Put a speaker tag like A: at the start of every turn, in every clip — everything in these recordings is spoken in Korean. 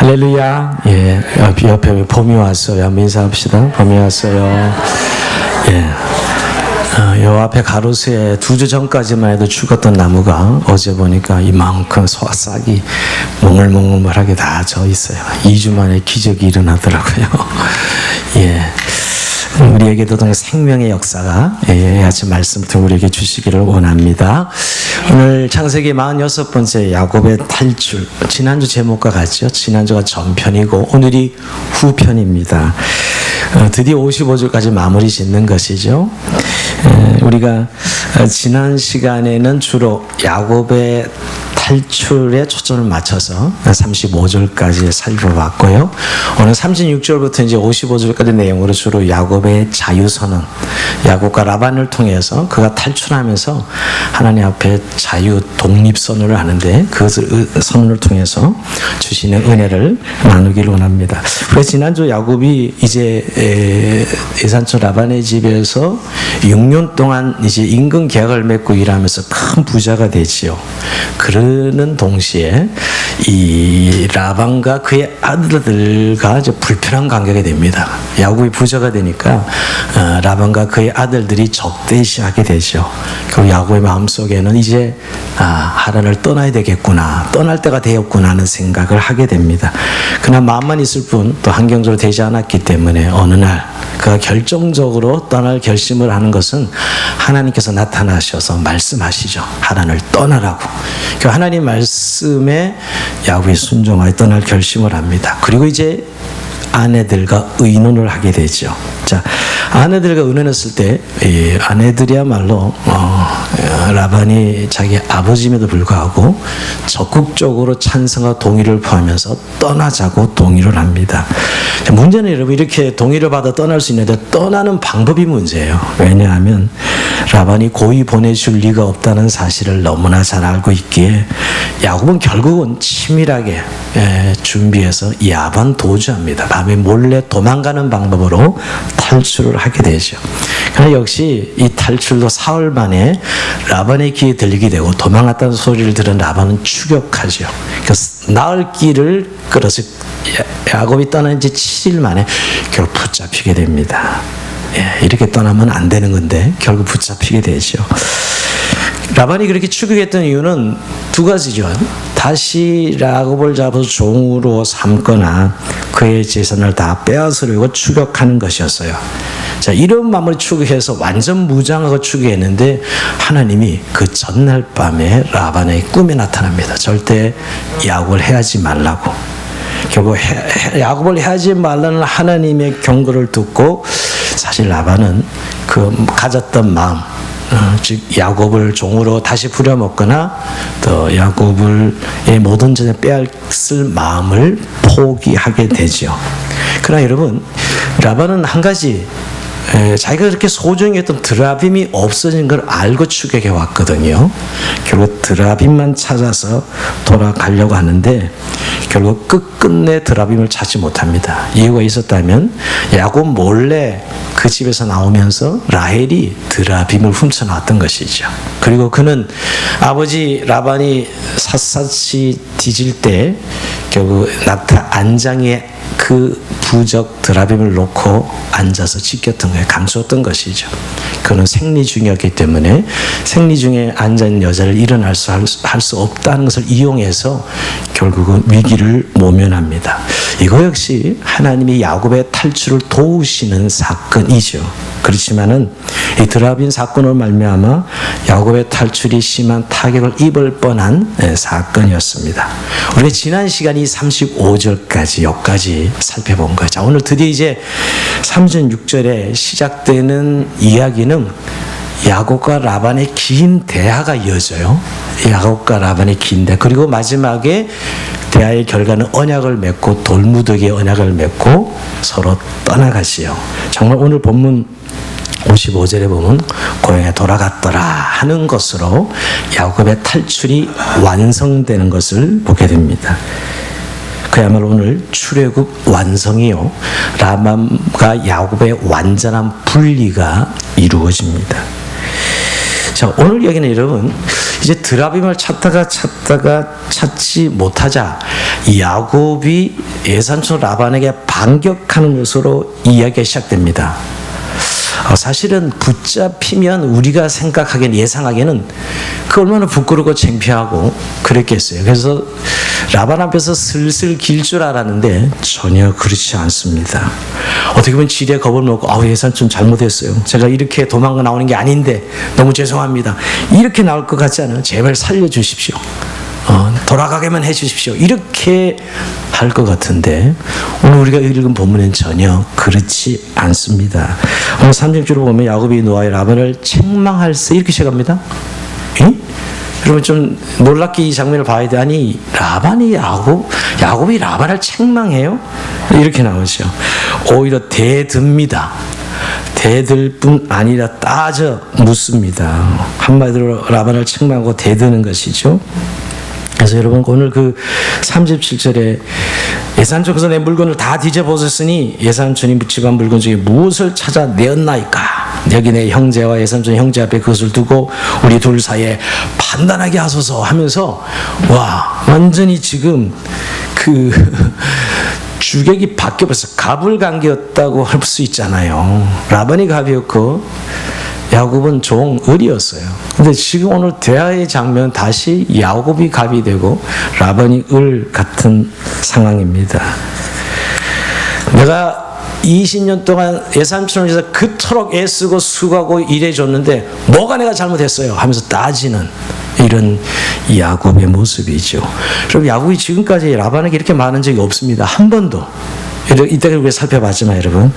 A: 할렐루야. 예, 옆에 봄이 왔어요. 한번 인사합시다. 봄이 왔어요. 예. 요 앞에 가로수에 2주 전까지만 해도 죽었던 나무가 어제 보니까 이만큼 싹이 몽글몽글하게 다 져 있어요. 2주 만에 기적이 일어나더라고요. 예. 우리에게도 생명의 역사가 아침 말씀부터 우리에게 주시기를 원합니다. 오늘 창세기 46번째 야곱의 탈출. 지난주 제목과 같죠? 지난주가 전편이고 오늘이 후편입니다. 드디어 55절까지 마무리 짓는 것이죠. 우리가 지난 시간에는 주로 야곱의 탈출에 초점을 맞춰서 35절까지 살펴봤고요. 오늘 36절부터 이제 55절까지 내용으로 주로 야곱의 자유선언, 야곱과 라반을 통해서 그가 탈출하면서 하나님 앞에 자유 독립선언을 하는데 그 선언을 통해서 주시는 은혜를 나누기를 원합니다. 그래서 지난주 야곱이 이제 예산촌 라반의 집에서 6년 동안 이제 임금 계약을 맺고 일하면서 큰 부자가 되지요. 그러는 동시에 이 라반과 그의 아들들과 이제 불편한 관계가 됩니다. 야곱이 부자가 되니까 라반과 그의 아들들이 적대시하게 되죠. 그리고 야곱의 마음속에는 이제 하란을 떠나야 되겠구나, 떠날 때가 되었구나 하는 생각을 하게 됩니다. 그러나 마음만 있을 뿐 또 환경적으로 되지 않았기 때문에 어느 날 그가 결정적으로 떠날 결심을 하는 것은 하나님께서 나타나셔서 말씀하시죠. 하란을 떠나라고. 그 하나님 말씀에 야곱이 순종하여 떠날 결심을 합니다. 그리고 이제 아내들과 의논을 하게 되죠. 자, 아내들과 의논했을 때 아내들이야말로 라반이 자기 아버지임에도 불구하고 적극적으로 찬성과 동의를 포함해서 떠나자고 동의를 합니다. 자, 문제는 여러분 이렇게 동의를 받아 떠날 수 있는데 떠나는 방법이 문제예요. 왜냐하면 라반이 고이 보내줄 리가 없다는 사실을 너무나 잘 알고 있기에 야곱은 결국은 치밀하게 준비해서 야반 도주합니다. 밤에 몰래 도망가는 방법으로 탈출을 하게 되죠. 그러나 역시 이 탈출도 사흘 만에 라반의 귀에 들리게 되고 도망갔다는 소리를 들은 라반은 추격하죠. 그래서 나을 길을 끌어서 야곱이 떠난 지 7일 만에 결국 붙잡히게 됩니다. 이렇게 떠나면 안 되는 건데 결국 붙잡히게 되죠. 라반이 그렇게 추격했던 이유는 두 가지죠. 다시 야곱을 잡아서 종으로 삼거나 그의 재산을 다 빼앗으려고 추격하는 것이었어요. 자, 이런 마음으로 추격해서 완전 무장하고 추격했는데 하나님이 그 전날 밤에 라반의 꿈에 나타납니다. 절대 야곱을 해하지 말라고. 결국 야곱을 해하지 말라는 하나님의 경고를 듣고 사실 라반은 그 가졌던 마음, 즉 야곱을 종으로 다시 부려먹거나 또 야곱의 모든 전에 빼앗을 마음을 포기하게 되죠. 그러나 여러분, 라반은 한 가지 자기가 그렇게 소중히 했던 드라빔이 없어진 걸 알고 추격해 왔거든요. 결국 드라빔만 찾아서 돌아가려고 하는데 결국 끝끝내 드라빔을 찾지 못합니다. 이유가 있었다면 야곱 몰래 그 집에서 나오면서 라헬이 드라빔을 훔쳐놨던 것이죠. 그리고 그는 아버지 라반이 샅샅이 뒤질 때 결국 낙타 안장에 그 부적 드라빔을 놓고 앉아서 지켰던 거예요. 감추었던 것이죠. 그는 생리 중이었기 때문에 생리 중에 앉아있는 여자를 일어날 할 수 없다는 것을 이용해서 결국은 위기를 모면합니다. 이거 역시 하나님이 야곱의 탈출을 도우시는 사건이죠. 그렇지만은 이 드라빔 사건으로 말미암아 야곱의 탈출이 심한 타격을 입을 뻔한 사건이었습니다. 우리가 지난 시간이 35절까지 여기까지 살펴본 거죠. 오늘 드디어 이제 36절에 시작되는 이야기는 야곱과 라반의 긴 대화가 이어져요. 야곱과 라반의 긴 대화. 그리고 마지막에 대화의 결과는 언약을 맺고 돌무더기의 언약을 맺고 서로 떠나가지요. 정말 오늘 본문 55절에 보면 고향에 돌아갔더라 하는 것으로 야곱의 탈출이 완성되는 것을 보게 됩니다. 그야말로 오늘 출애굽 완성이요, 라반과 야곱의 완전한 분리가 이루어집니다. 자, 오늘 여기는 여러분 이제 드라빔을 찾다가 찾지 못하자 야곱이 외삼촌 라반에게 반격하는 것으로 이야기가 시작됩니다. 사실은 붙잡히면 우리가 생각하기에는, 예상하기에는 그 얼마나 부끄럽고 창피하고 그랬겠어요. 그래서 라반 앞에서 슬슬 길 줄 알았는데 전혀 그렇지 않습니다. 어떻게 보면 지레 겁을 먹고 외삼촌 잘못했어요. 제가 이렇게 도망가 나오는 게 아닌데 너무 죄송합니다. 이렇게 나올 것 같지 않아요? 제발 살려주십시오. 돌아가게만 해주십시오. 이렇게 할 것 같은데 오늘 우리가 읽은 본문은 전혀 그렇지 않습니다. 오늘 3절로 보면 야곱이 노아의 라반을 책망할세 이렇게 시작합니다. 여러분 좀 놀랍게 이 장면을 봐야 돼. 아니 라반이 야곱이 라반을 책망해요? 이렇게 나오죠. 오히려 대듭니다. 대들 뿐 아니라 따져 묻습니다. 한마디로 라반을 책망하고 대드는 것이죠. 그래서 여러분 오늘 그 37절에 예산촌에서 내 물건을 다 뒤져보셨으니 예산촌이 집안 물건 중에 무엇을 찾아 내었나이까. 여기 내 형제와 예산촌 형제 앞에 그것을 두고 우리 둘 사이에 판단하게 하소서 하면서 와 완전히 지금 그 주객이 바뀌어버렸어. 갑을관계였다고 할 수 있잖아요. 라반이 갑이었고 야곱은 을이었어요. 근데 지금 오늘 대화의 장면 다시 야곱이 갑이 되고 라반이 을 같은 상황입니다. 내가 20년 동안 예산촌을 위해서 그토록 애쓰고 수고하고 일해줬는데 뭐가 내가 잘못했어요 하면서 따지는 이런 야곱의 모습이죠. 그럼 야곱이 지금까지 라반에게 이렇게 말한 적이 없습니다. 한 번도. 이때까지 우리가 살펴봤지만 여러분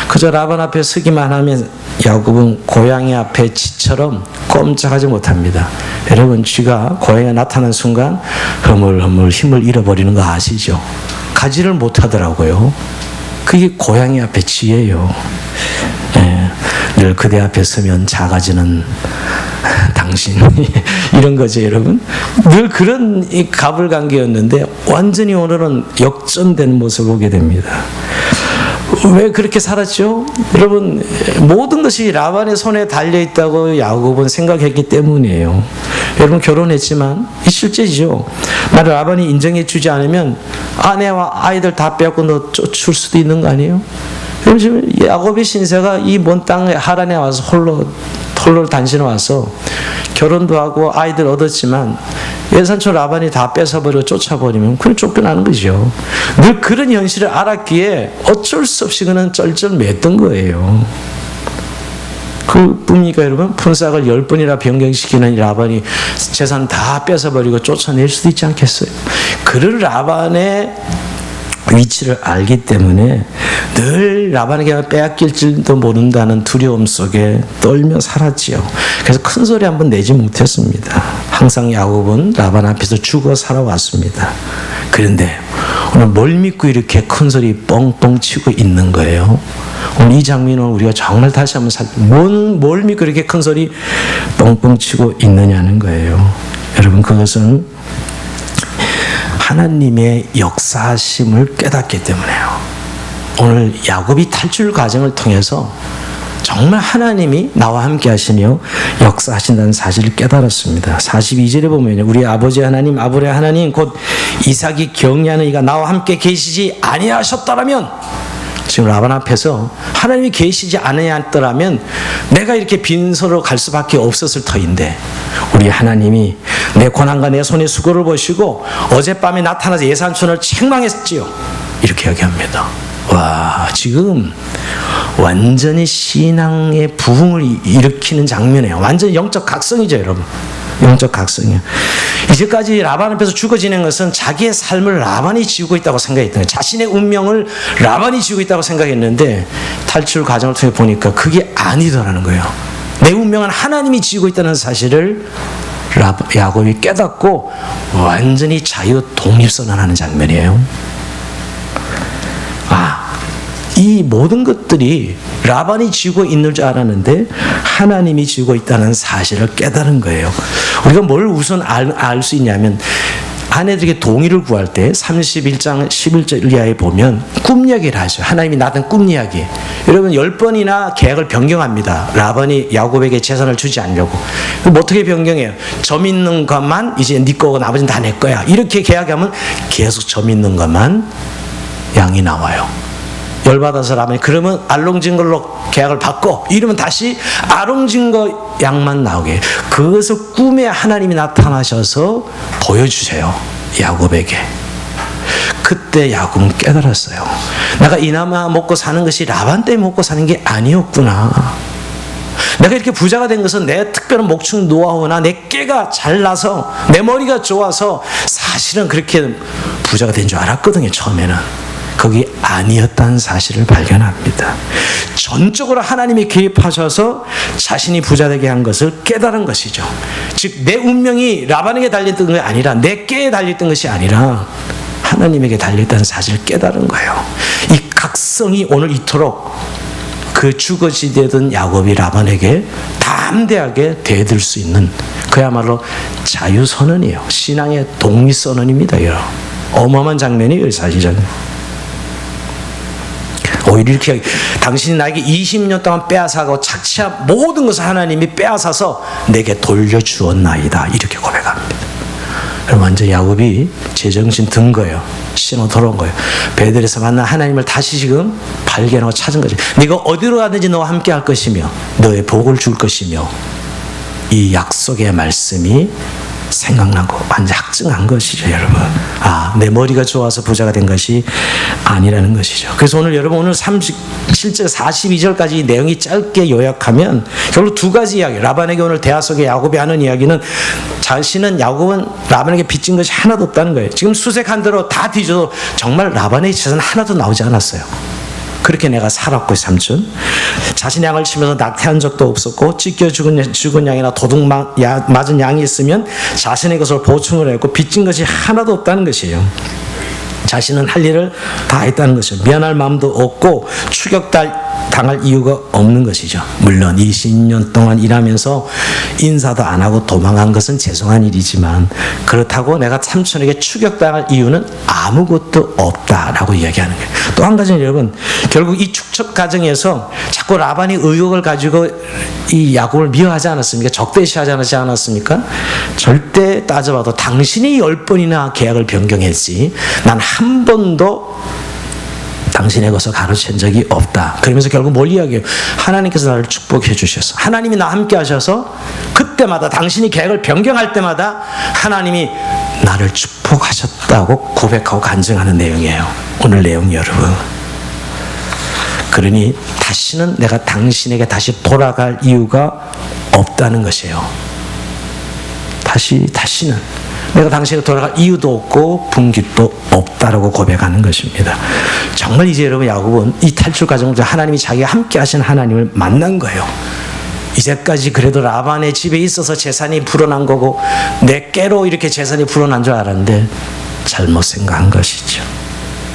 A: 그저 라반 앞에 서기만 하면 야곱은 고양이 앞에 쥐처럼 꼼짝하지 못합니다. 여러분 쥐가 고양이가 나타난 순간 허물허물 힘을 잃어버리는 거 아시죠? 가지를 못하더라고요. 그게 고양이 앞에 쥐예요. 늘 그대 앞에 서면 작아지는 당신 이런 거죠 여러분. 늘 그런 이 갑을관계였는데 완전히 오늘은 역전된 모습을 보게 됩니다. 왜 그렇게 살았죠? 여러분 모든 것이 라반의 손에 달려있다고 야곱은 생각했기 때문이에요. 여러분 결혼했지만 이 실제죠. 만약 라반이 인정해 주지 않으면 아내와 아이들 다 빼앗고 너 쫓을 수도 있는 거 아니에요? 그럼 지금 야곱의 신세가 이 먼 땅에 하란에 와서 홀로 단신에 와서 결혼도 하고 아이들 얻었지만 예산촌 라반이 다 뺏어버리고 쫓아버리면 그냥 쫓겨나는 거죠. 늘 그런 현실을 알았기에 어쩔 수 없이 그는 쩔쩔맸던 거예요. 그뿐이니까 여러분 품삯을 10번이나 변경시키는 라반이 재산 다 뺏어버리고 쫓아낼 수도 있지 않겠어요? 그런 라반의 위치를 알기 때문에 늘 라반에게 빼앗길 줄도 모른다는 두려움 속에 떨며 살았지요. 그래서 큰 소리 한번 내지 못했습니다. 항상 야곱은 라반 앞에서 죽어 살아왔습니다. 그런데 오늘 뭘 믿고 이렇게 큰 소리 뻥뻥 치고 있는 거예요? 오늘 이 장면은 우리가 정말 다시 한번 뭘 믿고 이렇게 큰 소리 뻥뻥 치고 있느냐는 거예요. 여러분 그것은 하나님의 역사심을 깨닫기 때문에요. 오늘 야곱이 탈출 과정을 통해서 정말 하나님이 나와 함께 하시며 역사하신다는 사실을 깨달았습니다. 42절에 보면 우리 아버지 하나님 아브라함의 하나님 곧 이삭이 경외하는 이가 나와 함께 계시지 아니하셨더라면 지금 라반 앞에서 하나님이 계시지 않았더라면 내가 이렇게 빈소로 갈 수밖에 없었을 터인데 우리 하나님이 내 고난과 내 손의 수고를 보시고 어젯밤에 나타나서 예산촌을 책망했지요. 이렇게 이야기합니다. 와 지금 완전히 신앙의 부흥을 일으키는 장면이에요. 완전히 영적 각성이죠 여러분. 영적 각성이요. 이제까지 라반 앞에서 죽어 지낸 것은 자기의 삶을 라반이 지우고 있다고 생각했던 거예요. 자신의 운명을 라반이 지우고 있다고 생각했는데 탈출 과정을 통해 보니까 그게 아니더라는 거예요. 내 운명은 하나님이 지우고 있다는 사실을 야곱이 깨닫고 완전히 자유 독립선언하는 장면이에요. 이 모든 것들이 라반이 지고 있는 줄 알았는데 하나님이 지고 있다는 사실을 깨달은 거예요. 우리가 뭘 우선 알 수 있냐면 아내들에게 동의를 구할 때 31장 11절 이하에 보면 꿈 이야기를 하죠. 하나님이 나한테 꿈 이야기. 여러분 10번이나 계약을 변경합니다. 라반이 야곱에게 재산을 주지 않으려고. 그럼 어떻게 변경해요? 점 있는 것만 이제 네 거고 나머지는 다 내 거야. 이렇게 계약하면 계속 점 있는 것만 양이 나와요. 열받아서 라반이 그러면 알롱진 걸로 계약을 받고 이러면 다시 알롱진 거 양만 나오게 해요. 그것을 꿈에 하나님이 나타나셔서 보여주세요. 야곱에게. 그때 야곱은 깨달았어요. 내가 이나마 먹고 사는 것이 라반 때문에 먹고 사는 게 아니었구나. 내가 이렇게 부자가 된 것은 내 특별한 목축 노하우나 내 깨가 잘나서 내 머리가 좋아서 사실은 그렇게 부자가 된 줄 알았거든요. 처음에는. 거기 아니었다는 사실을 발견합니다. 전적으로 하나님이 개입하셔서 자신이 부자되게 한 것을 깨달은 것이죠. 즉 내 운명이 라반에게 달렸던 것이 아니라 내 깨에 달렸던 것이 아니라 하나님에게 달렸다는 사실을 깨달은 거예요. 이 각성이 오늘 이토록 그 주거지되던 야곱이 라반에게 담대하게 대들 수 있는 그야말로 자유선언이에요. 신앙의 독립선언입니다. 여러분. 어마어마한 장면이에요. 사실은. 오히려 이렇게 당신이 나에게 20년 동안 빼앗아가고 착취한 모든 것을 하나님이 빼앗아서 내게 돌려주었나이다. 이렇게 고백합니다. 그럼 완전 야곱이 제정신 든 거예요. 신호 돌아온 거예요. 베델에서 만난 하나님을 다시 지금 발견하고 찾은 거죠. 네가 어디로 가든지 너와 함께 할 것이며 너의 복을 줄 것이며 이 약속의 말씀이 생각나고 완전 확증한 것이죠. 여러분. 내 머리가 좋아서 부자가 된 것이 아니라는 것이죠. 그래서 오늘 여러분 오늘 37절 42절까지 이 내용이 짧게 요약하면 결국 두 가지 이야기. 라반에게 오늘 대화 속에 야곱이 하는 이야기는 자신은 야곱은 라반에게 빚진 것이 하나도 없다는 거예요. 지금 수색한 대로 다 뒤져도 정말 라반의 재산 하나도 나오지 않았어요. 그렇게 내가 살았고 삼촌 자신의 양을 치면서 낙태한 적도 없었고 찢겨 죽은 양이나 도둑 맞은 양이 있으면 자신의 것을 보충을 했고 빚진 것이 하나도 없다는 것이에요. 자신은 할 일을 다 했다는 것이죠. 미안할 마음도 없고 추격당할 이유가 없는 것이죠. 물론 20년 동안 일하면서 인사도 안 하고 도망한 것은 죄송한 일이지만 그렇다고 내가 삼촌에게 추격당할 이유는 아무것도 없다라고 이야기하는 거예요. 또 한 가지는 여러분 결국 이 축적 과정에서 자꾸 라반이 의혹을 가지고 이 야곱을 미워하지 않았습니까? 적대시하지 않았습니까? 절대 따져봐도 당신이 10번이나 계약을 변경했지 난 한 번도 당신의 것을 가르친 적이 없다. 그러면서 결국 뭘 이야기해요? 하나님께서 나를 축복해 주셔서 하나님이 나와 함께 하셔서 그때마다 당신이 계획을 변경할 때마다 하나님이 나를 축복하셨다고 고백하고 간증하는 내용이에요. 오늘 내용 여러분. 그러니 다시는 내가 당신에게 다시 돌아갈 이유가 없다는 것이에요. 다시는 내가 당신에게 돌아갈 이유도 없고 분깃도 없다라고 고백하는 것입니다. 정말 이제 여러분 야곱은 이 탈출 과정에서 하나님이 자기가 함께 하신 하나님을 만난 거예요. 이제까지 그래도 라반의 집에 있어서 재산이 불어난 거고 내 깨로 이렇게 재산이 불어난 줄 알았는데 잘못 생각한 것이죠.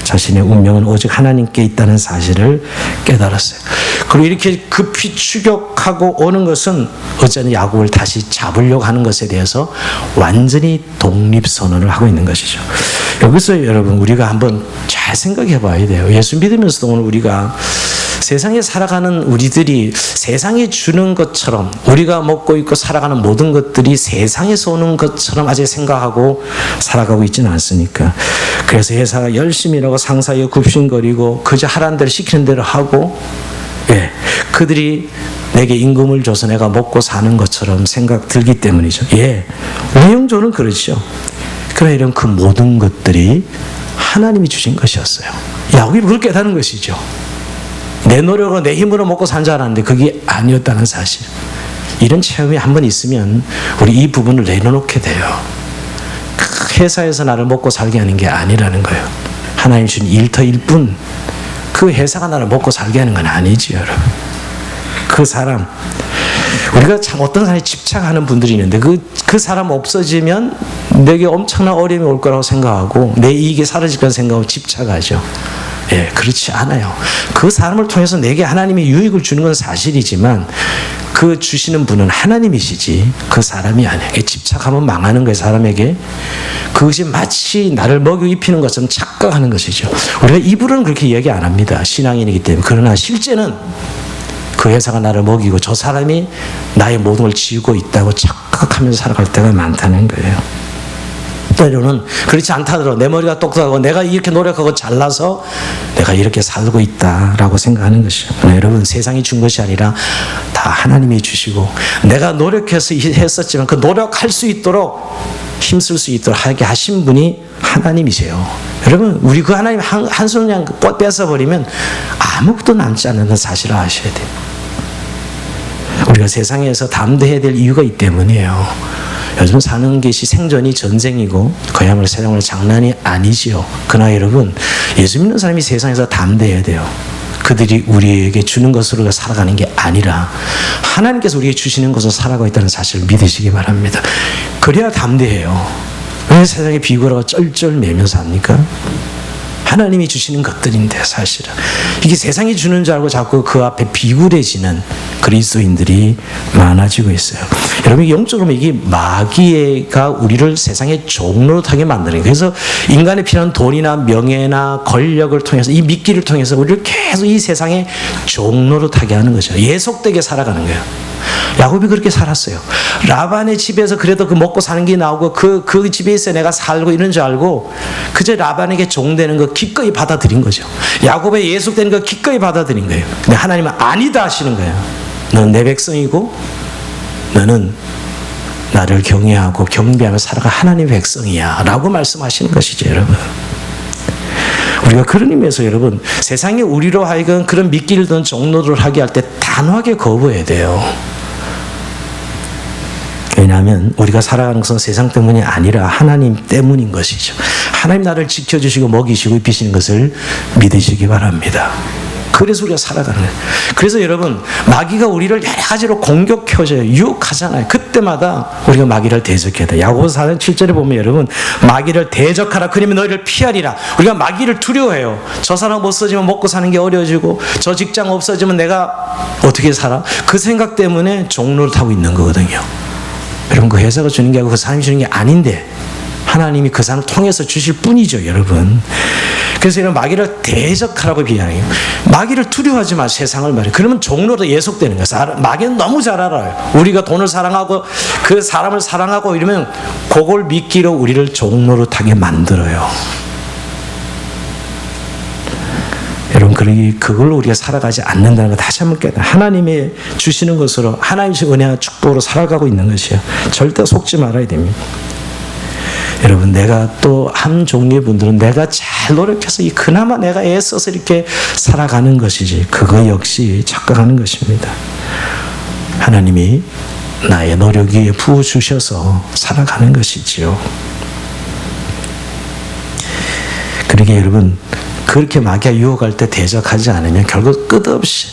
A: 자신의 운명은 오직 하나님께 있다는 사실을 깨달았어요. 그리고 이렇게 급히 추격하고 오는 것은 어쩌면 야곱을 다시 잡으려고 하는 것에 대해서 완전히 독립선언을 하고 있는 것이죠. 여기서 여러분 우리가 한번 잘 생각해 봐야 돼요. 예수 믿으면서도 오늘 우리가 세상에 살아가는 우리들이 세상이 주는 것처럼 우리가 먹고 있고 살아가는 모든 것들이 세상에서 오는 것처럼 아직 생각하고 살아가고 있지는 않습니까? 그래서 회사가 열심히 일하고 상사에 굽신거리고 그저 하라는 대로 시키는 대로 하고 그들이 내게 임금을 줘서 내가 먹고 사는 것처럼 생각 들기 때문이죠. 외형적으로는 그렇죠. 그러나 이런 그 모든 것들이 하나님이 주신 것이었어요. 야곱이 그걸 깨닫는 것이죠. 내 노력으로 내 힘으로 먹고 산 줄 알았는데 그게 아니었다는 사실. 이런 체험이 한번 있으면 우리 이 부분을 내려놓게 돼요. 회사에서 나를 먹고 살게 하는 게 아니라는 거예요. 하나님 주신 일터일 뿐 그 회사가 나를 먹고 살게 하는 건 아니지 여러분. 그 사람 우리가 참 어떤 사람에 집착하는 분들이 있는데 그 사람 없어지면 내게 엄청난 어려움이 올 거라고 생각하고 내 이익이 사라질 거라고 생각하고 집착하죠. 그렇지 않아요. 그 사람을 통해서 내게 하나님이 유익을 주는 건 사실이지만 그 주시는 분은 하나님이시지 그 사람이 아니에요. 집착하면 망하는 거예요. 사람에게. 그것이 마치 나를 먹여 입히는 것처럼 착각하는 것이죠. 우리가 입으로는 그렇게 이야기 안 합니다. 신앙인이기 때문에. 그러나 실제는 그 회사가 나를 먹이고 저 사람이 나의 모든 걸 지우고 있다고 착각하면서 살아갈 때가 많다는 거예요. 때로는 그렇지 않다더라도 내 머리가 똑똑하고 내가 이렇게 노력하고 잘나서 내가 이렇게 살고 있다라고 생각하는 것이죠. 여러분, 세상이 준 것이 아니라 다 하나님이 주시고 내가 노력해서 했었지만 그 노력할 수 있도록 힘쓸 수 있도록 하게 하신 분이 하나님이세요. 여러분, 우리 그 하나님 한손 그냥 뺏어버리면 아무것도 남지 않는 사실을 아셔야 돼요. 우리가 세상에서 담대해야 될 이유가 이 때문이에요. 요즘 사는 것이 생존이 전쟁이고 그야말로 세상으로 장난이 아니지요. 그러나 여러분, 예수 믿는 사람이 세상에서 담대해야 돼요. 그들이 우리에게 주는 것으로 살아가는 게 아니라 하나님께서 우리에게 주시는 것으로 살아가고 있다는 사실을 믿으시기 바랍니다. 그래야 담대해요. 왜 세상에 비굴하고 쩔쩔매면서 합니까? 하나님이 주시는 것들인데 사실은 이게 세상이 주는 줄 알고 자꾸 그 앞에 비굴해지는 그리스도인들이 많아지고 있어요. 여러분, 영적으로 이게 마귀가 우리를 세상의 종로로 타게 만드는 거예요. 그래서 인간에 필요한 돈이나 명예나 권력을 통해서 이 미끼를 통해서 우리를 계속 이 세상의 종로로 타게 하는 거죠. 예속되게 살아가는 거예요. 야곱이 그렇게 살았어요. 라반의 집에서 그래도 그 먹고 사는 게 나오고 그 집에 있어 내가 살고 이런 줄 알고 그저 라반에게 종되는 거 기꺼이 받아들인 거죠. 야곱의 예속되는 거 기꺼이 받아들인 거예요. 근데 하나님은 아니다 하시는 거예요. 너는 내 백성이고 너는 나를 경외하고 경배하며 살아가 하나님의 백성이야 라고 말씀하시는 것이죠. 여러분, 우리가 그런 의미에서 여러분, 세상에 우리로 하여금 그런 미끼를 든 종로를 하게 할 때 단호하게 거부해야 돼요. 왜냐하면 우리가 살아가는 것은 세상 때문이 아니라 하나님 때문인 것이죠. 하나님 나를 지켜주시고 먹이시고 입히시는 것을 믿으시기 바랍니다. 그래서 우리가 살아가는 거예요. 그래서 여러분, 마귀가 우리를 여러 가지로 공격해줘요. 유혹하잖아요. 그때마다 우리가 마귀를 대적해야 돼요. 야고보서 4장 7절에 보면 여러분, 마귀를 대적하라. 그러면 너희를 피하리라. 우리가 마귀를 두려워해요. 저 사람 없어지면 먹고 사는 게 어려워지고 저 직장 없어지면 내가 어떻게 살아? 그 생각 때문에 종로를 타고 있는 거거든요. 여러분, 그 회사가 주는 게 아니고 그 사람이 주는 게 아닌데 하나님이 그 사람을 통해서 주실 뿐이죠. 여러분, 그래서 이런 마귀를 대적하라고 비하해요. 마귀를 두려워하지 마, 세상을 말이에요. 그러면 종로로 예속되는 거예요. 마귀는 너무 잘 알아요. 우리가 돈을 사랑하고 그 사람을 사랑하고 이러면 그걸 미끼로 우리를 종로로 타게 만들어요. 여러분, 그걸 우리가 살아가지 않는다는 거 다시 한번 깨달아요. 하나님이 주시는 것으로 하나님의 은혜와 축복으로 살아가고 있는 것이에요. 절대 속지 말아야 됩니다. 여러분, 내가 또 한 종류의 분들은 내가 잘 노력해서 그나마 내가 애써서 이렇게 살아가는 것이지 그거 역시 착각하는 것입니다. 하나님이 나의 노력 위에 부어주셔서 살아가는 것이지요. 그러게 여러분, 그렇게 마귀가 유혹할 때 대적하지 않으면 결국 끝없이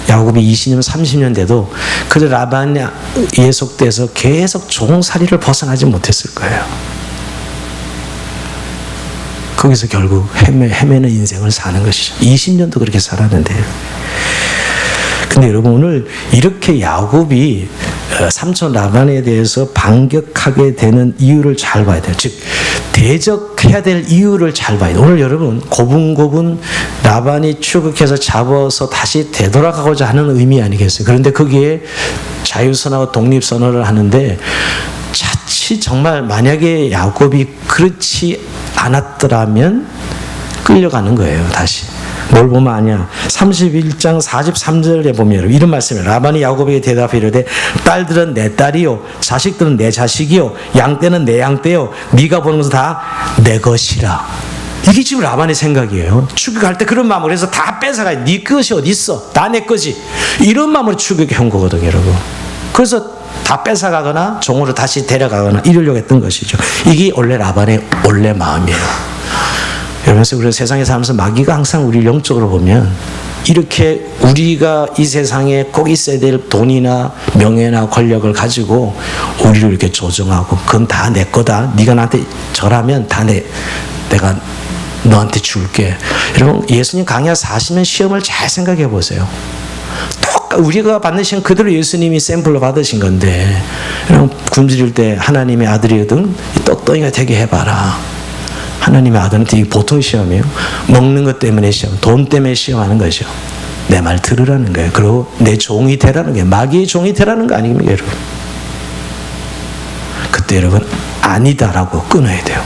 A: 야곱이 20년 30년 돼도 그 라반에 예속돼서 계속 종살이를 벗어나지 못했을 거예요. 거기서 결국 헤매는 인생을 사는 것이죠. 20년도 그렇게 살았는데요. 근데 여러분, 오늘 이렇게 야곱이 삼촌 라반에 대해서 반격하게 되는 이유를 잘 봐야 돼요. 즉, 대적해야 될 이유를 잘 봐야 돼요. 오늘 여러분, 고분고분 라반이 출국해서 잡아서 다시 되돌아가고자 하는 의미 아니겠어요? 그런데 거기에 자유선언하고 독립선언을 하는데 자칫 정말 만약에 야곱이 그렇지 않았더라면 끌려가는 거예요. 다시 뭘 보면 아냐, 31장 43절에 보면 이런 말씀이에요. 라반이 야곱에게 대답해 이르되 딸들은 내 딸이요 자식들은 내 자식이요 양떼는 내 양떼요 네가 보는 것은 다 내 것이라. 이게 지금 라반의 생각이에요. 추격할 때 그런 마음으로 해서 다 뺏어가요. 네 것이 어디 있어? 다 내 거지. 이런 마음으로 추격해 온 거거든요, 여러분. 그래서 다 뺏어가거나 종으로 다시 데려가거나 이러려고 했던 것이죠. 이게 원래 라반의 원래 마음이에요. 여러분, 우리 세상에 살면서 마귀가 항상 우리를 영적으로 보면 이렇게 우리가 이 세상에 꼭 있어야 될 돈이나 명예나 권력을 가지고 우리를 이렇게 조정하고 그건 다 내 거다. 네가 나한테 절하면 다 내가 너한테 줄게. 여러분, 예수님 강야 40년 시험을 잘 생각해 보세요. 우리가 받는 시험 그대로 예수님이 샘플로 받으신 건데, 여러분, 굶주릴 때 하나님의 아들이거든 떡덩이가 되게 해봐라. 하나님의 아들한테 이게 보통 시험이에요. 먹는 것 때문에 시험, 돈 때문에 시험하는 거죠. 내 말 들으라는 거예요. 그리고 내 종이 되라는 거예요. 마귀의 종이 되라는 거 아닙니까, 여러분? 그때 여러분, 아니다라고 끊어야 돼요.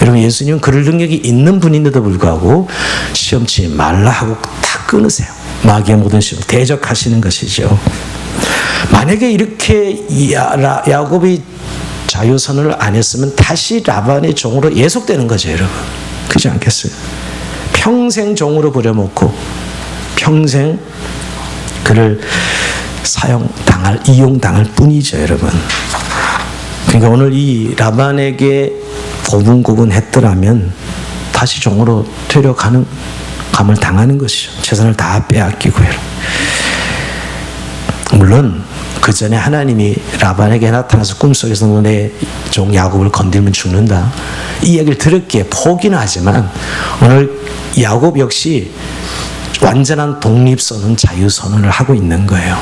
A: 여러분, 예수님은 그럴 능력이 있는 분인데도 불구하고 시험 치지 말라 하고 다 끊으세요. 마귀의 모든 시험 대적하시는 것이죠. 만약에 이렇게 야곱이 자유선언을 안 했으면 다시 라반의 종으로 예속되는 거죠, 여러분. 그렇지 않겠어요? 평생 종으로 부려먹고 평생 그를 이용당할 뿐이죠, 여러분. 그러니까 오늘 이 라반에게 고분고분했더라면 다시 종으로 되려가는 감을 당하는 것이죠. 재산을 다 빼앗기고요. 물론 그 전에 하나님이 라반에게 나타나서 꿈속에서 너네 종 야곱을 건들면 죽는다, 이 이야기를 들었기에 포기는 하지만 오늘 야곱 역시 완전한 독립선언, 자유선언을 하고 있는 거예요.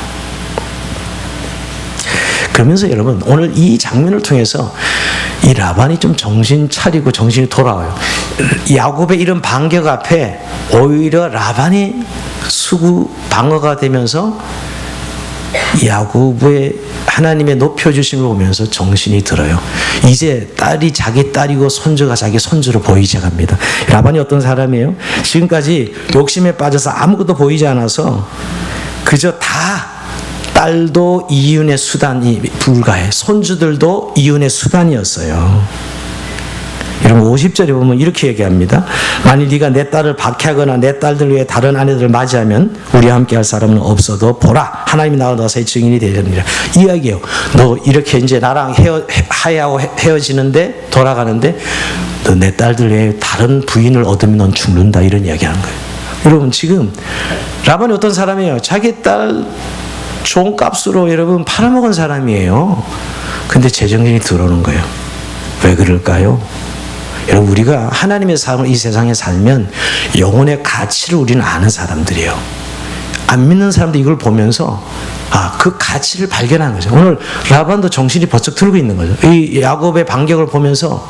A: 그러면서 여러분, 오늘 이 장면을 통해서 이 라반이 좀 정신 차리고 정신이 돌아와요. 야곱의 이런 반격 앞에 오히려 라반이 수구 방어가 되면서 야곱의 하나님의 높여주심을 보면서 정신이 들어요. 이제 딸이 자기 딸이고 손주가 자기 손주로 보이지 합니다. 라반이 어떤 사람이에요? 지금까지 욕심에 빠져서 아무것도 보이지 않아서 그저 다 딸도 이윤의 수단이 불가해, 손주들도 이윤의 수단이었어요. 여러분, 50절에 보면 이렇게 얘기합니다. 만일 네가 내 딸을 박해하거나 내 딸들 외에 다른 아내들을 맞이하면 우리와 함께할 사람은 없어도 보라, 하나님이 나와 너 사이 증인이 되리라. 이야기예요. 너 이렇게 이제 나랑 하야하고 헤어지는데, 돌아가는데 너 내 딸들 외에 다른 부인을 얻으면 넌 죽는다, 이런 이야기하는 거예요. 여러분, 지금 라반이 어떤 사람이에요? 자기 딸 종값으로 여러분 팔아먹은 사람이에요. 근데 제정신이 들어오는 거예요. 왜 그럴까요? 여러분, 우리가 하나님의 삶을 이 세상에 살면 영혼의 가치를 우리는 아는 사람들이에요. 안 믿는 사람도 이걸 보면서 그 가치를 발견하는 거죠. 오늘 라반도 정신이 번쩍 들고 있는 거죠. 이 야곱의 반격을 보면서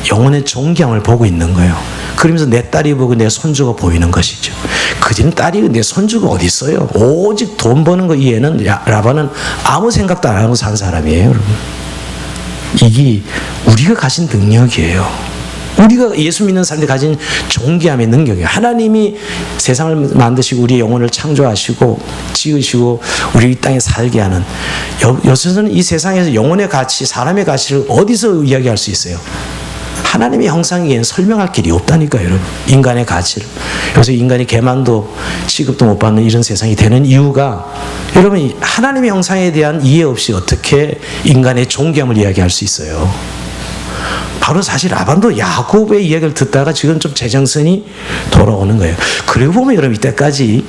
A: 영혼의 존경을 보고 있는 거예요. 그러면서 내 딸이 보고 내 손주가 보이는 것이죠. 그전에 딸이 내 손주가 어디 있어요? 오직 돈 버는 거 이외에는 라반은 아무 생각도 안 하고 산 사람이에요, 여러분. 이게 우리가 가진 능력이에요. 우리가 예수 믿는 사람들이 가진 존귀함의 능력이에요. 하나님이 세상을 만드시고 우리의 영혼을 창조하시고 지으시고 우리 이 땅에 살게 하는, 여기서는 이 세상에서 영혼의 가치, 사람의 가치를 어디서 이야기할 수 있어요? 하나님의 형상에는 설명할 길이 없다니까요, 여러분. 인간의 가치를. 요새 인간이 개만도 취급도 못 받는 이런 세상이 되는 이유가, 여러분, 하나님의 형상에 대한 이해 없이 어떻게 인간의 존귀함을 이야기할 수 있어요? 바로 사실 라반도 야곱의 이야기를 듣다가 지금 좀 제정신이 돌아오는 거예요. 그리고 보면 여러분, 이때까지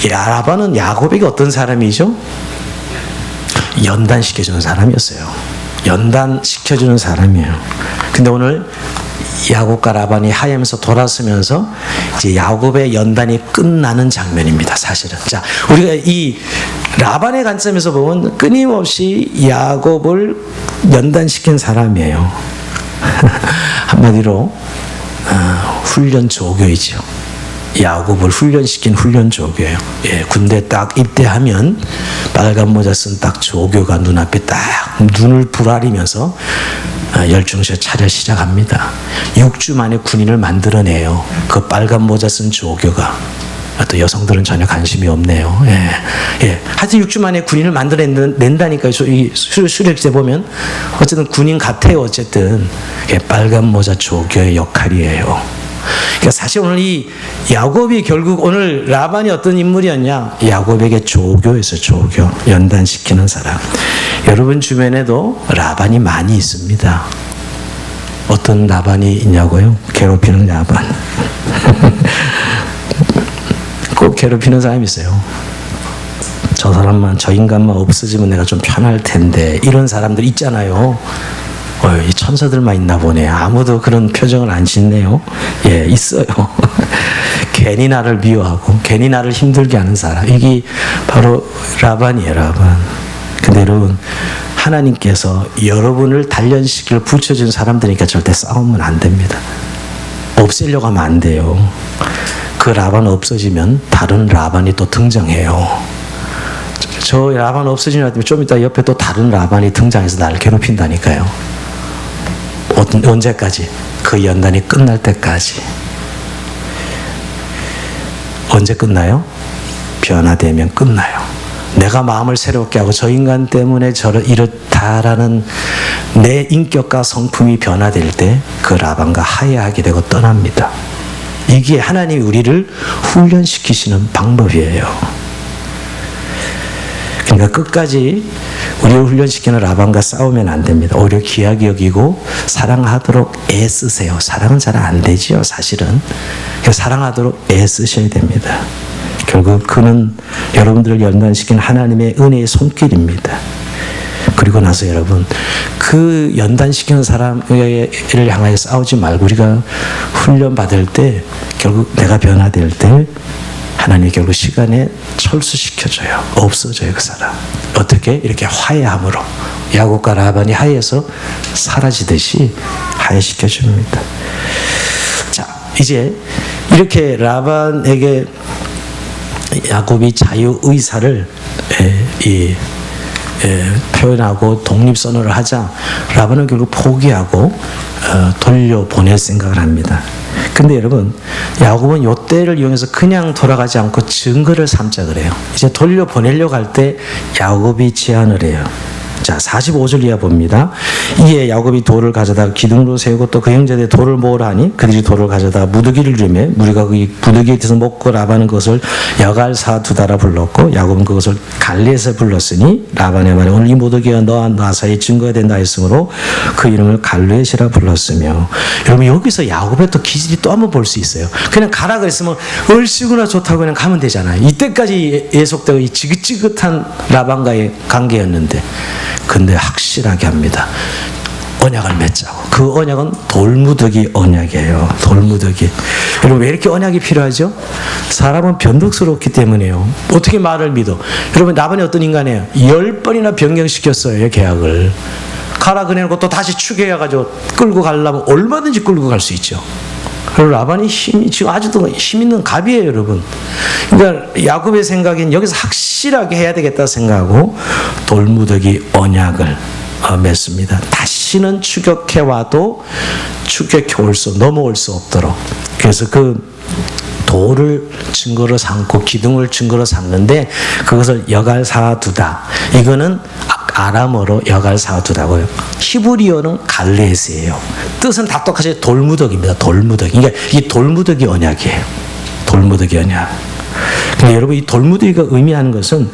A: 라반은 야곱에게 어떤 사람이죠? 연단시켜주는 사람이었어요. 연단시켜주는 사람이에요. 근데 오늘 야곱과 라반이 하야면서 돌아서면서 이제 야곱의 연단이 끝나는 장면입니다, 사실은. 자, 우리가 이 라반의 관점에서 보면 끊임없이 야곱을 연단시킨 사람이에요. 한마디로 훈련 조교이죠. 야곱을 훈련시킨 훈련 조교예요. 예, 군대 딱 입대하면 빨간 모자 쓴 딱 조교가 눈앞에 딱 눈을 부라리면서 열중시켜 차려 시작합니다. 6주 만에 군인을 만들어내요. 그 빨간 모자 쓴 조교가. 또 여성들은 전혀 관심이 없네요. 예. 하여튼 6주 만에 군인을 만들어낸다니까요. 이 수력제 보면 어쨌든 군인 같아요. 어쨌든 빨간 모자 조교의 역할이에요. 그러니까 사실 오늘 이 야곱이 결국 오늘 라반이 어떤 인물이었냐? 야곱에게 조교였어요. 조교, 연단시키는 사람. 여러분 주변에도 라반이 많이 있습니다. 어떤 라반이 있냐고요? 괴롭히는 라반. 꼭 괴롭히는 사람이 있어요. 저 사람만, 저 인간만 없어지면 내가 좀 편할 텐데, 이런 사람들 있잖아요. 이 천사들만 있나 보네. 아무도 그런 표정을 안 짓네요. 예, 있어요. 괜히 나를 미워하고 괜히 나를 힘들게 하는 사람, 이게 바로 라반이에요, 라반. 근데 여러분, 하나님께서 여러분을 단련시킬 붙여준 사람들이니까 절대 싸우면 안 됩니다. 없애려고 하면 안 돼요. 그 라반 없어지면 다른 라반이 또 등장해요. 저 라반 없어지는 좀 이따 옆에 또 다른 라반이 등장해서 나를 괴롭힌다니까요. 언제까지? 그 연단이 끝날 때까지. 언제 끝나요? 변화되면 끝나요. 내가 마음을 새롭게 하고 저 인간 때문에 저를 이렇다라는 내 인격과 성품이 변화될 때 그 라반과 화해하게 되고 떠납니다. 이게 하나님이 우리를 훈련시키시는 방법이에요. 그러니까 끝까지 우리를 훈련시키는 라반과 싸우면 안 됩니다. 오히려 귀하게 여기고 사랑하도록 애쓰세요. 사랑은 잘 안 되지요, 사실은. 사랑하도록 애쓰셔야 됩니다. 결국 그는 여러분들을 연단시킨 하나님의 은혜의 손길입니다. 그리고 나서 여러분, 그 연단시키는 사람을 향하여 싸우지 말고 우리가 훈련받을 때, 결국 내가 변화될 때 하나님이 결국 시간에 철수시켜줘요. 없어져요, 그 사람. 어떻게? 이렇게 화해함으로. 야곱과 라반이 화해해서 사라지듯이 화해시켜줍니다. 자, 이제 이렇게 라반에게 야곱이 자유의사를 표현하고 독립선언을 하자 라반은 결국 포기하고 돌려보낼 생각을 합니다. 근데 여러분, 야곱은 요 때를 이용해서 그냥 돌아가지 않고 증거를 삼자 그래요. 이제 돌려보내려고 할 때 야곱이 제안을 해요. 자, 45절 이하 봅니다. 이에 야곱이 돌을 가져다가 기둥으로 세우고 또 그 형제들의 돌을 모으라 하니 그들이 돌을 가져다가 무더기를 이르매 무리가 그 무더기에 대해서 먹고 라반은 그것을 여갈사두다라 불렀고 야곱은 그것을 갈레에서 불렀으니 라반의 말에 오늘 이 무더기가 너와 나 사이에 증거가 된다 했으므로 그 이름을 갈레시라 불렀으며. 여러분, 여기서 야곱의 또 기질이 또 한번 볼 수 있어요. 그냥 가라 그랬으면 얼씨구나 좋다고 그냥 가면 되잖아요. 이때까지 예속되고 이 지긋지긋한 라반과의 관계였는데, 근데 확실하게 합니다. 언약을 맺자고. 그 언약은 돌무더기 언약이에요. 돌무더기. 여러분, 왜 이렇게 언약이 필요하죠? 사람은 변덕스럽기 때문에요. 어떻게 말을 믿어? 여러분, 라반이 어떤 인간이에요? 10번이나 변경시켰어요, 계약을. 가라 그래놓고 또 다시 추계해가지고 끌고 가려면 얼마든지 끌고 갈 수 있죠. 그리고 라반이 지금 아직도 힘 있는 갑이에요, 여러분. 그러니까 야곱의 생각엔 여기서 확실하게 해야 되겠다 생각하고 돌무더기 언약을 맺습니다. 다시는 추격해와도 넘어올 수 없도록. 그래서 그 돌을 증거로 삼고 기둥을 증거로 삼는데 그것을 여갈사두다. 이거는 아람어로 여갈사두다고요. 히브리어는 갈레스예요. 뜻은 다 똑같이 돌무더기입니다. 돌무더기. 그러니까 이 돌무더기 언약이에요. 돌무더기 언약. 근데 여러분, 이 돌무더기가 의미하는 것은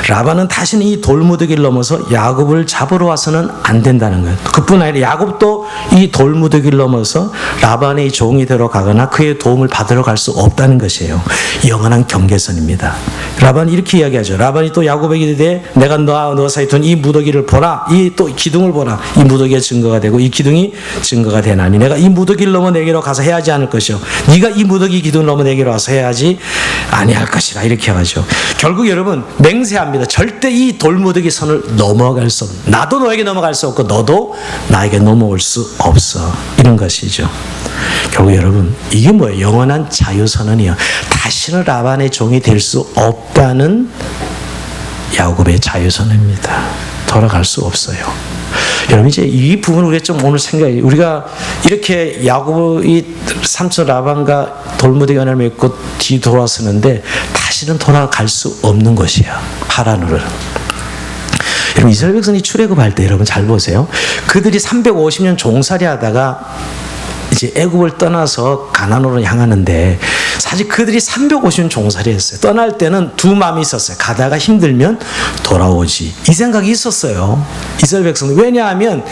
A: 라반은 다시는 이 돌무더기를 넘어서 야곱을 잡으러 와서는 안 된다는 거예요. 그뿐 아니라 야곱도 이 돌무더기를 넘어서 라반의 종이 되러 가거나 그의 도움을 받으러 갈 수 없다는 것이에요. 영원한 경계선입니다. 라반이 이렇게 이야기하죠. 라반이 또 야곱에게 이르되 내가 너와 너 사이에 둔 이 무더기를 보라. 이 또 기둥을 보라. 이 무더기가 증거가 되고 이 기둥이 증거가 되나니 내가 이 무더기를 넘어 내게로 가서 해야 하지 않을 것이요. 네가 이 무더기 기둥을 넘어 내게로 와서 해야지 아니할 것이라. 이렇게 하죠. 결국 여러분, 맹세합니다. 절대 이 돌무더기 선을 넘어갈 수 없어. 나도 너에게 넘어갈 수 없고 너도 나에게 넘어올 수 없어. 이런 것이죠. 결국 여러분, 이게 뭐예요? 영원한 자유선언이요. 다시는 라반의 종이 될 수 없다는 야곱의 자유선언입니다. 돌아갈 수 없어요. 여러분, 이제 이 부분 우리가 좀 오늘 생각해. 우리가 이렇게 야곱이 삼촌 라반과 돌무더기 언약을 맺고 뒤돌아서는데 다시는 돌아갈 수 없는 것이야. 하란으로. 여러분, 이스라엘 백성이 출애굽할 때 여러분 잘 보세요. 그들이 350년 종살이 하다가 이제 애굽을 떠나서 가나안으로 향하는데 사실 그들이 350년 종살이 했어요. 떠날 때는 두 마음이 있었어요. 가다가 힘들면 돌아오지. 이 생각이 있었어요. 이스라엘 백성은. 왜냐하면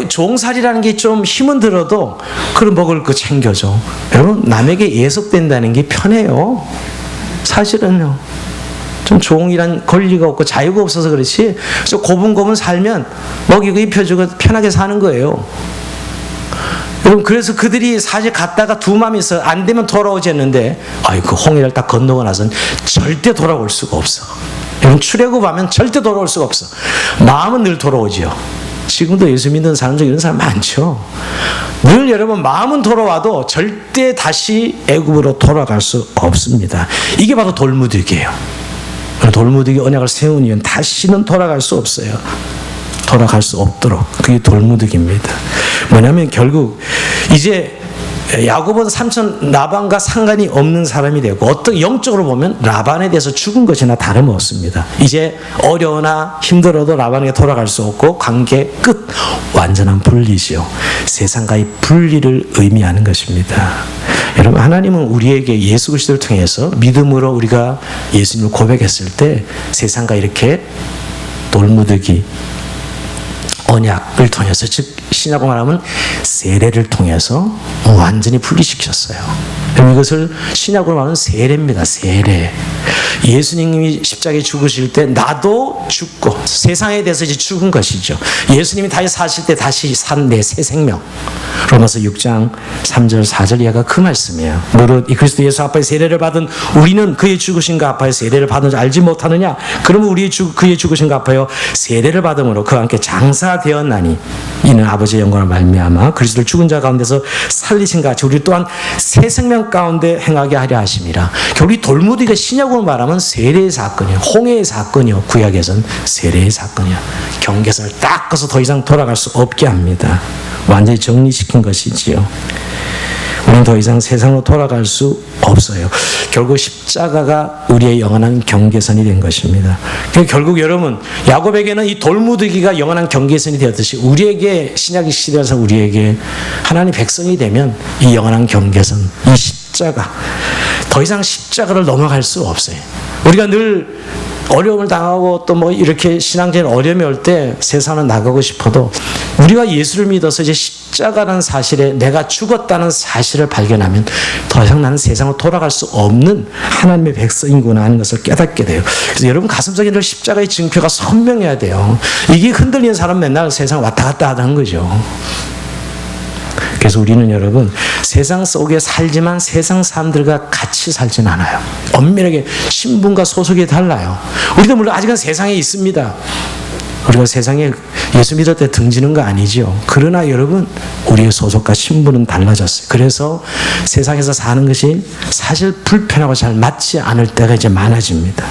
A: 종살이라는 게 좀 힘은 들어도 그걸 먹을 거 챙겨줘. 여러분, 남에게 예속된다는 게 편해요. 사실은요. 좀 종이란 권리가 없고 자유가 없어서 그렇지. 그래서 고분고분 살면 먹이고 입혀주고 편하게 사는 거예요. 여러분, 그래서 그들이 사실 갔다가 두 마음이 있어. 안 되면 돌아오지 했는데, 그 홍해를 딱 건너고 나서는 절대 돌아올 수가 없어. 여러분, 출애굽하면 절대 돌아올 수가 없어. 마음은 늘 돌아오지요. 지금도 예수 믿는 사람 중에 이런 사람 많죠. 늘 여러분, 마음은 돌아와도 절대 다시 애굽으로 돌아갈 수 없습니다. 이게 바로 돌무더기예요. 돌무더기 언약을 세운 이유는 다시는 돌아갈 수 없어요. 돌아갈 수 없도록. 그게 돌무득입니다. 뭐냐면 결국 이제 야곱은 삼촌 라반과 상관이 없는 사람이 되고, 어떤 영적으로 보면 라반에 대해서 죽은 것이나 다름없습니다. 이제 어려우나 힘들어도 라반에게 돌아갈 수 없고 관계 끝. 완전한 분리죠. 세상과의 분리를 의미하는 것입니다. 여러분, 하나님은 우리에게 예수 그리스도를 통해서 믿음으로 우리가 예수님을 고백했을 때 세상과 이렇게 돌무득이 언약을 통해서, 즉 신약으로 말하면 세례를 통해서 완전히 분리시켰어요. 이것을 신약으로 말하면 세례입니다. 세례. 예수님이 십자가에 죽으실 때 나도 죽고 세상에 대해서 이제 죽은 것이죠. 예수님이 다시 사실 때 다시 산 내 새 생명. 로마서 6장 3절 4절 이하가 그 말씀이에요. 무릇 이 그리스도 예수 아빠의 세례를 받은 우리는 그의 죽으신가 아파요 세례를 받은 줄 알지 못하느냐? 그러면 그의 죽으신가 아파요 세례를 받음으로 그와 함께 장사되었나니 이는 아버지의 영광을 말미암아 그리스도를 죽은 자 가운데서 살리신 것 같이 우리 또한 새 생명 가운데 행하게 하려 하심이라. 결국 이 돌무득이가 신약으로 말하면 세례의 사건이요, 홍해의 사건이요, 구약에서는 세례의 사건이요. 경계선을 딱 꺼서 더 이상 돌아갈 수 없게 합니다. 완전히 정리시킨 것이지요. 우리는 더 이상 세상으로 돌아갈 수 없어요. 결국 십자가가 우리의 영원한 경계선이 된 것입니다. 결국 여러분, 야곱에게는 이 돌무더기가 영원한 경계선이 되었듯이 우리에게, 신약 시대에서 우리에게 하나님 백성이 되면 이 영원한 경계선, 이 십자가, 더 이상 십자가를 넘어갈 수 없어요. 우리가 늘 어려움을 당하고 또 뭐 이렇게 신앙적인 어려움이 올 때 세상을 나가고 싶어도 우리가 예수를 믿어서 이제 십자가라는 사실에 내가 죽었다는 사실을 발견하면 더 이상 나는 세상으로 돌아갈 수 없는 하나님의 백성이구나 하는 것을 깨닫게 돼요. 그래서 여러분 가슴속에 늘 십자가의 증표가 선명해야 돼요. 이게 흔들리는 사람 맨날 세상 왔다 갔다 하는 거죠. 그래서 우리는 여러분 세상 속에 살지만 세상 사람들과 같이 살진 않아요. 엄밀하게 신분과 소속이 달라요. 우리도 물론 아직은 세상에 있습니다. 우리가 세상에 예수 믿을 때 등지는 거 아니죠. 그러나 여러분 우리의 소속과 신분은 달라졌어요. 그래서 세상에서 사는 것이 사실 불편하고 잘 맞지 않을 때가 이제 많아집니다.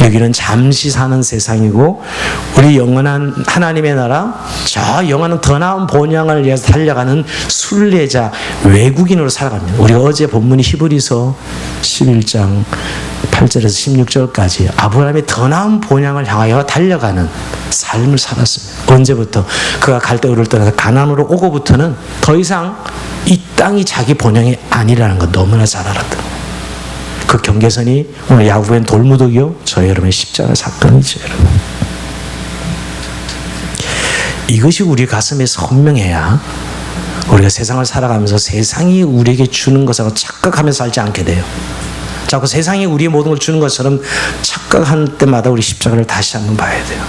A: 여기는 잠시 사는 세상이고 우리 영원한 하나님의 나라, 저 영원한 더 나은 본향을 위해서 달려가는 순례자 외국인으로 살아갑니다. 우리가 어제 본문이 히브리서 11장 8절에서 16절까지 아브라함의 더 나은 본향을 향하여 달려가는 삶을 살았습니다. 언제부터? 그가 갈대우를 떠나서 가나안으로 오고부터는 더 이상 이 땅이 자기 본향이 아니라는 것 너무나 잘 알았다. 그 경계선이 오늘 야곱의 돌무더기요, 저희 여러분의 십자가 사건이죠. 여러분. 이것이 우리 가슴에 선명해야 우리가 세상을 살아가면서 세상이 우리에게 주는 것하고 착각하며 살지 않게 돼요. 자꾸 세상이 우리의 모든 걸 주는 것처럼 착각할 때마다 우리 십자가를 다시 한번 봐야 돼요.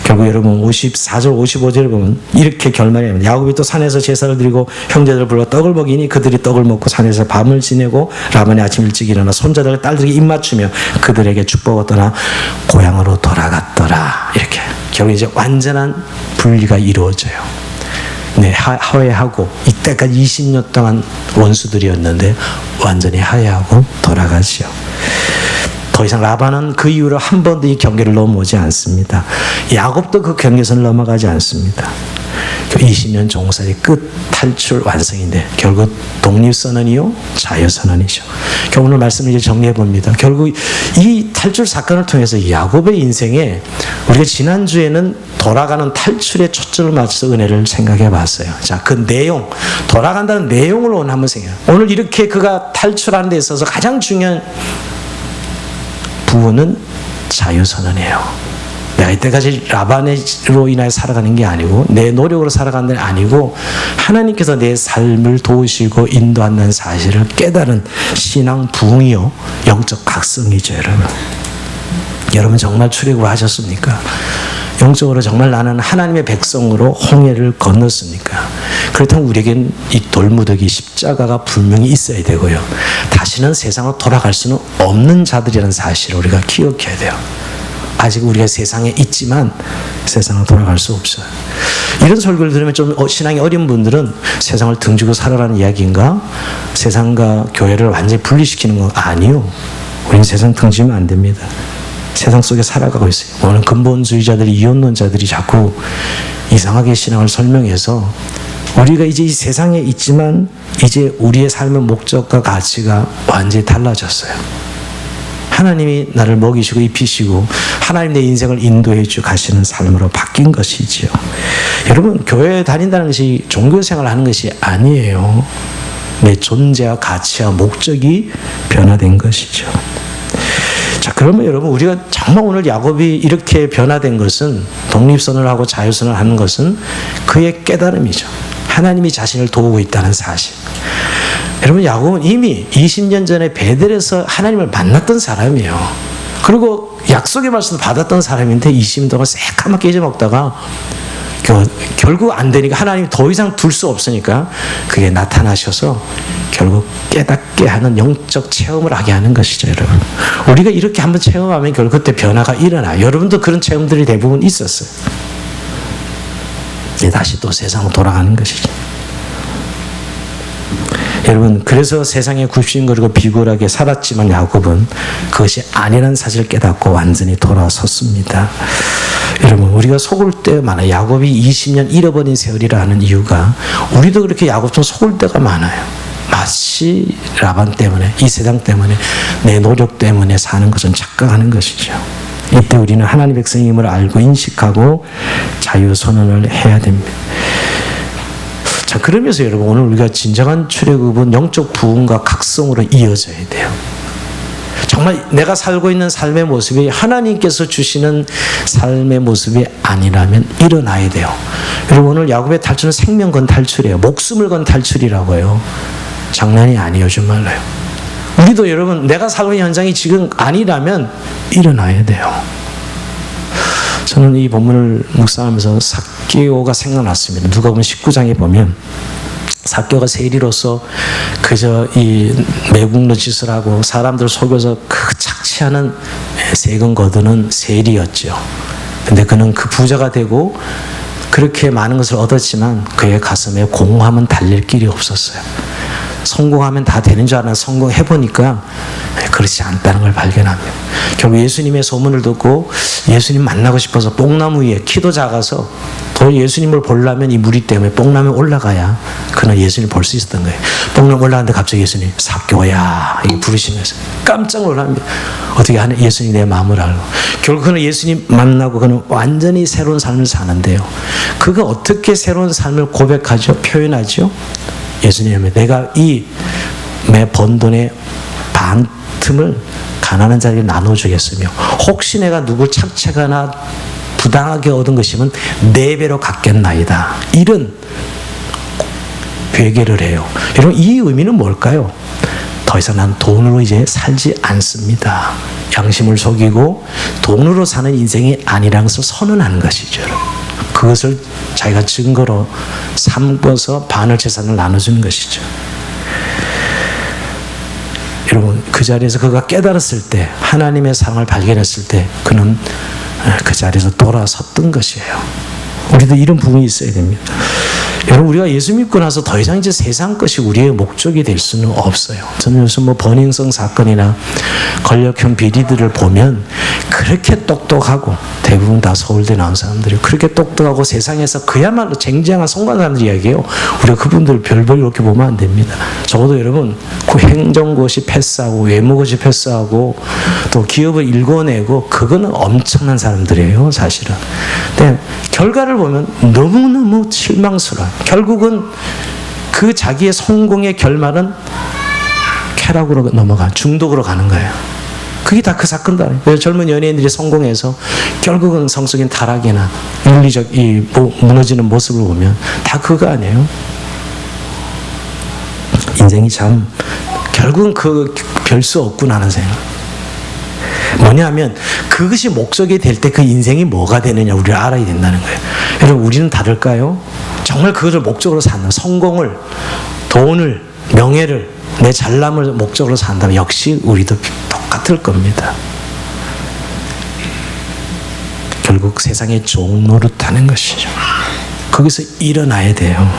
A: 결국 여러분 54절 55절을 보면 이렇게 결말이 납니다. 야곱이 또 산에서 제사를 드리고 형제들을 불러 떡을 먹이니 그들이 떡을 먹고 산에서 밤을 지내고 라반이 아침 일찍 일어나 손자들과 딸들에게 입맞추며 그들에게 축복을 떠나 고향으로 돌아갔더라. 이렇게 결국 이제 완전한 분리가 이루어져요. 네, 화해하고 이때까지 20년 동안 원수들이었는데 완전히 화해하고 돌아가죠. 더 이상 라반은 그 이후로 한 번도 이 경계를 넘어오지 않습니다. 야곱도 그 경계선을 넘어가지 않습니다. 20년 종살이 끝 탈출 완성인데 결국 독립선언이요 자유선언이죠. 결국 오늘 말씀을 이제 정리해 봅니다. 결국 이 탈출 사건을 통해서 야곱의 인생에 우리가 지난주에는 돌아가는 탈출에 초점을 맞춰서 은혜를 생각해 봤어요. 자, 그 내용, 돌아간다는 내용을 오늘 한번 생각해요. 오늘 이렇게 그가 탈출하는 데 있어서 가장 중요한 부분은 자유선언이에요. 내가 이때까지 라반으로 인하여 살아가는 게 아니고 내 노력으로 살아가는 게 아니고 하나님께서 내 삶을 도우시고 인도한다는 사실을 깨달은 신앙 부흥이요 영적 각성이죠. 여러분 정말 출애굽을 하셨습니까? 영적으로 정말 나는 하나님의 백성으로 홍해를 건넜습니까? 그렇다면 우리에겐 이 돌무더기 십자가가 분명히 있어야 되고요. 다시는 세상으로 돌아갈 수는 없는 자들이라는 사실을 우리가 기억해야 돼요. 아직 우리가 세상에 있지만 세상으로 돌아갈 수 없어요. 이런 설교를 들으면 좀 신앙이 어린 분들은 세상을 등지고 살아라는 이야기인가? 세상과 교회를 완전히 분리시키는 거 아니요. 우리는 세상 등지면 안 됩니다. 세상 속에 살아가고 있어요. 오늘 근본주의자들이, 이혼론자들이 자꾸 이상하게 신앙을 설명해서 우리가 이제 이 세상에 있지만 이제 우리의 삶의 목적과 가치가 완전히 달라졌어요. 하나님이 나를 먹이시고 입히시고 하나님 내 인생을 인도해 주 가시는 삶으로 바뀐 것이지요. 여러분, 교회에 다닌다는 것이 종교생활을 하는 것이 아니에요. 내 존재와 가치와 목적이 변화된 것이죠. 자, 그러면 여러분, 우리가 정말 오늘 야곱이 이렇게 변화된 것은, 독립선언을 하고 자유선언을 하는 것은 그의 깨달음이죠. 하나님이 자신을 도우고 있다는 사실. 여러분, 야곱은 이미 20년 전에 베델에서 하나님을 만났던 사람이에요. 그리고 약속의 말씀을 받았던 사람인데 20년 동안 새까맣게 잊어먹다가 결국 안 되니까, 하나님이 더 이상 둘 수 없으니까 그게 나타나셔서 결국 깨닫게 하는 영적 체험을 하게 하는 것이죠, 여러분. 우리가 이렇게 한번 체험하면 결국 그때 변화가 일어나요. 여러분도 그런 체험들이 대부분 있었어요. 이제 다시 또 세상으로 돌아가는 것이죠. 여러분, 그래서 세상에 굽신거리고 비굴하게 살았지만 야곱은 그것이 아니라는 사실을 깨닫고 완전히 돌아섰습니다. 여러분, 우리가 속을 때 많아요. 야곱이 20년 잃어버린 세월이라 하는 이유가, 우리도 그렇게 야곱처럼 속을 때가 많아요. 마치 라반 때문에, 이 세상 때문에, 내 노력 때문에 사는 것은 착각하는 것이죠. 이때 우리는 하나님 백성임을 알고 인식하고 자유선언을 해야 됩니다. 자, 그러면서 여러분, 오늘 우리가 진정한 출애굽은 영적 부흥과 각성으로 이어져야 돼요. 정말 내가 살고 있는 삶의 모습이 하나님께서 주시는 삶의 모습이 아니라면 일어나야 돼요. 여러분, 오늘 야곱의 탈출은 생명 건 탈출이에요. 목숨을 건 탈출이라고 해요. 장난이 아니에요, 정말로요. 우리도 여러분, 내가 살고 있는 현장이 지금 아니라면 일어나야 돼요. 저는 이 본문을 묵상하면서 삭개오가 생각났습니다. 누가 보면 19장에 보면 삭개오가 세리로서 그저 이 매국노 짓을 하고 사람들을 속여서 그 착취하는 세금 거두는 세리였죠. 근데 그는 그 부자가 되고 그렇게 많은 것을 얻었지만 그의 가슴에 공허함은 달릴 길이 없었어요. 성공하면 다 되는 줄 알았는데 성공해보니까 그렇지 않다는 걸 발견합니다. 결국 예수님의 소문을 듣고 예수님 만나고 싶어서 뽕나무 위에, 키도 작아서 더 예수님을 보려면 이 무리 때문에 뽕나무에 올라가야 그는 예수님을 볼 수 있었던 거예요. 뽕나무 올라갔는데 갑자기 예수님, 삭개오야 이렇게 부르시면서 깜짝 놀랍니다. 어떻게 하는 예수님이 내 마음을 알고. 결국 그는 예수님 만나고 그는 완전히 새로운 삶을 사는데요. 그가 어떻게 새로운 삶을 고백하죠? 표현하죠? 예수님이, 내가 이 내 번 돈의 반 틈을 가난한 자에게 나눠주겠으며 혹시 내가 누굴 착취하거나 부당하게 얻은 것이면 4배로 갚겠나이다. 이런 회개를 해요. 여러분, 이 의미는 뭘까요? 더 이상 난 돈으로 이제 살지 않습니다. 양심을 속이고 돈으로 사는 인생이 아니라는 것을 선언하는 것이죠. 그것을 자기가 증거로 삼고서 반을 재산을 나눠주는 것이죠. 여러분, 그 자리에서 그가 깨달았을 때, 하나님의 사랑을 발견했을 때 그는 그 자리에서 돌아섰던 것이에요. 우리도 이런 부분이 있어야 됩니다. 여러분, 우리가 예수 믿고 나서 더 이상 이제 세상 것이 우리의 목적이 될 수는 없어요. 저는 요즘 버닝썬 사건이나 권력형 비리들을 보면 그렇게 똑똑하고, 대부분 다 서울대 나온 사람들이 그렇게 똑똑하고 세상에서 그야말로 쟁쟁한 성공한 사람들 이야기해요. 우리가 그분들 별별 이렇게 보면 안 됩니다. 적어도 여러분, 그 행정고시 패스하고 외무고시 패스하고 또 기업을 일궈내고, 그거는 엄청난 사람들이에요, 사실은. 근데 결과를 보면 너무너무 실망스러워요. 결국은 그 자기의 성공의 결말은 쾌락으로 넘어가, 중독으로 가는 거예요. 그게 다 그 사건다. 젊은 연예인들이 성공해서 결국은 성적인 타락이나 윤리적 무너지는 모습을 보면 다 그거 아니에요? 인생이 참 결국은 그 별 수 없구나 하는 생각. 뭐냐면 그것이 목적이 될 때 그 인생이 뭐가 되느냐 우리가 알아야 된다는 거예요. 여러분, 우리는 다를까요? 정말 그것을 목적으로 산다. 성공을, 돈을, 명예를, 내 잘남을 목적으로 산다면 역시 우리도 똑같을 겁니다. 결국 세상의 종 노릇하는 것이죠. 거기서 일어나야 돼요.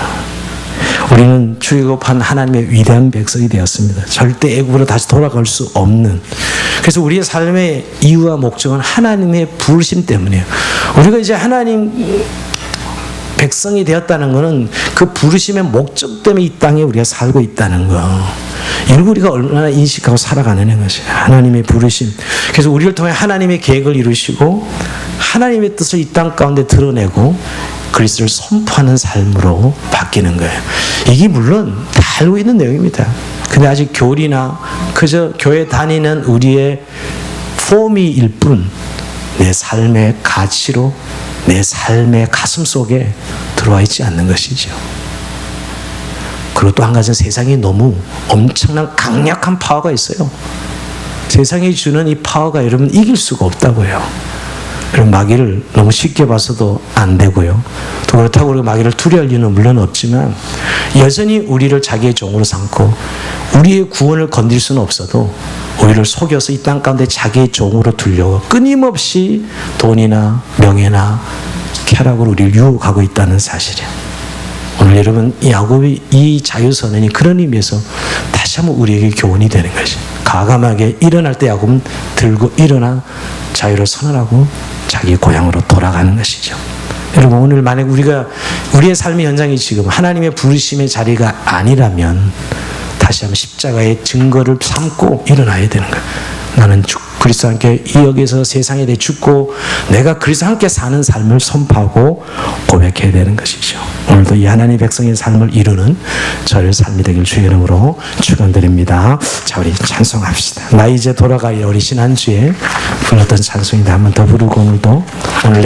A: 우리는 출애굽한 하나님의 위대한 백성이 되었습니다. 절대 애굽으로 다시 돌아갈 수 없는. 그래서 우리의 삶의 이유와 목적은 하나님의 부르심 때문이에요. 우리가 이제 하나님 백성이 되었다는 것은 그 부르심의 목적 때문에 이 땅에 우리가 살고 있다는 거. 이걸 우리가 얼마나 인식하고 살아가느냐는 것이에요. 하나님의 부르심. 그래서 우리를 통해 하나님의 계획을 이루시고 하나님의 뜻을 이 땅 가운데 드러내고 그리스도를 선포하는 삶으로 바뀌는 거예요. 이게 물론 다 알고 있는 내용입니다. 근데 아직 교리나 그저 교회 다니는 우리의 폼일 뿐 내 삶의 가치로 내 삶의 가슴 속에 들어와 있지 않는 것이죠. 그리고 또 한 가지는 세상에 너무 엄청난 강력한 파워가 있어요. 세상이 주는 이 파워가 여러분 이길 수가 없다고요. 그럼 마귀를 너무 쉽게 봐서도 안 되고요. 또 그렇다고 우리가 마귀를 두려워할 이유는 물론 없지만 여전히 우리를 자기의 종으로 삼고 우리의 구원을 건들 수는 없어도 우리를 속여서 이 땅 가운데 자기의 종으로 두려고 끊임없이 돈이나 명예나 쾌락으로 우리를 유혹하고 있다는 사실이에요. 오늘 여러분 야곱이 이 자유선언이 그런 의미에서 다시 한번 우리에게 교훈이 되는 것이 과감하게 일어날 때 야곱은 들고 일어나 자유를 선언하고 자기 고향으로 돌아가는 것이죠. 여러분 오늘 만약 우리가 우리의 삶의 현장이 지금 하나님의 부르심의 자리가 아니라면 다시 한번 십자가의 증거를 삼고 일어나야 되는 거예요. 나는 그리스도와 함께 이 역에서 세상에 대해 죽고 내가 그리스도와 함께 사는 삶을 선포하고 고백해야 되는 것이죠. 오늘도 이 하나님의 백성의 삶을 이루는 저의 삶이 되길 주의 이름으로 축원드립니다. 자, 우리 찬송합시다. 나 이제 돌아가야 우리 지난주에 불렀던 찬송인데 한 번 더 부르고 오늘도 오늘